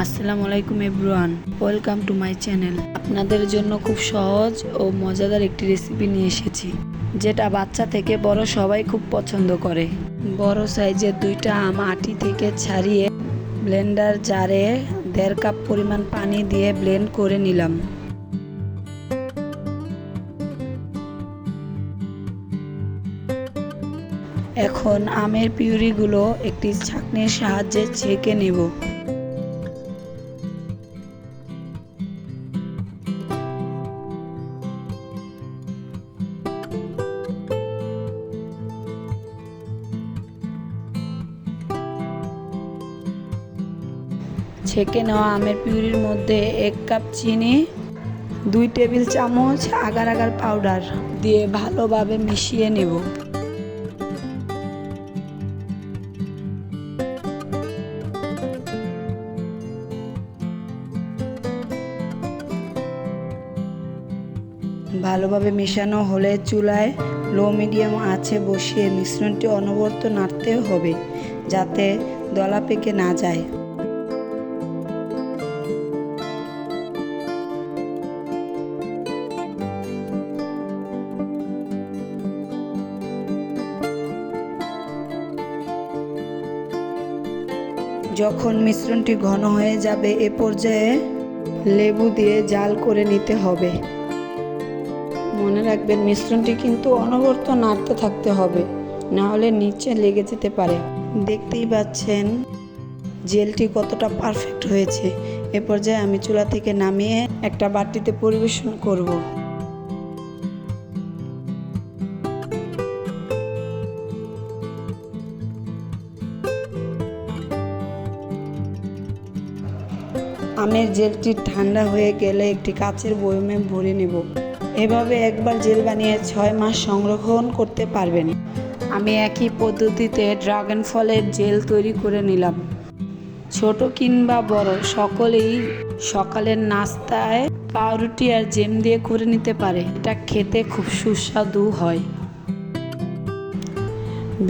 আসসালামু আলাইকুম everyone, welcome to my channel. আপনাদের জন্য খুব সহজ ও মজাদার একটি রেসিপি নিয়ে এসেছি, যেটা বাচ্চা থেকে বড় সবাই খুব পছন্দ করে। বড় সাইজের 2টা আম আটি থেকে ছাড়িয়ে ব্লেন্ডার জারে 1.5 কাপ পরিমাণ পানি দিয়ে ব্লেন্ড করে নিলাম। এখন আমের পিউরিগুলো একটি ছাঁকনির সাহায্যে ছেঁকে নেব। ছেঁকে নেওয়া আমের পিউরির মধ্যে 1 কাপ চিনি, 2 টেবিল চামচ আগার আগার পাউডার দিয়ে ভালোভাবে মিশিয়ে নেব। ভালোভাবে মেশানো হলে চুলায় লো মিডিয়াম আঁচে বসিয়ে মিশ্রণটি অনবরত নাড়তে হবে, যাতে দলা পেকে না যায়। যখন মিশ্রণটি ঘন হয়ে যাবে, এ পর্যায়ে লেবু দিয়ে জাল করে নিতে হবে। মনে রাখবেন, মিশ্রণটি কিন্তু অনবরত নাড়তে থাকতে হবে, না হলে নিচে লেগে যেতে পারে। দেখতেই পাচ্ছেন জেলটি কতটা পারফেক্ট হয়েছে। এ পর্যায়ে আমি চুলা থেকে নামিয়ে একটা বাটিতে পরিবেশন করব। আমের জেলটি ঠান্ডা হয়ে গেলে একটি কাচের বয়মে ভরে নেব। এভাবে একবার জেল বানিয়ে 6 মাস সংরক্ষণ করতে পারবেন। আমি একই পদ্ধতিতে ড্রাগন ফলের জেল তৈরি করে নিলাম। ছোট কিংবা বড় সকলেই সকালের নাস্তায় পাউরুটি আর জ্যাম দিয়ে করে নিতে পারে। এটা খেতে খুব সুস্বাদু হয়।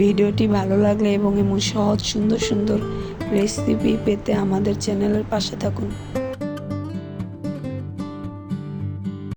ভিডিওটি ভালো লাগলে এবং এমন সহজ সুন্দর সুন্দর রেসিপি পেতে আমাদের চ্যানেলের পাশে থাকুন।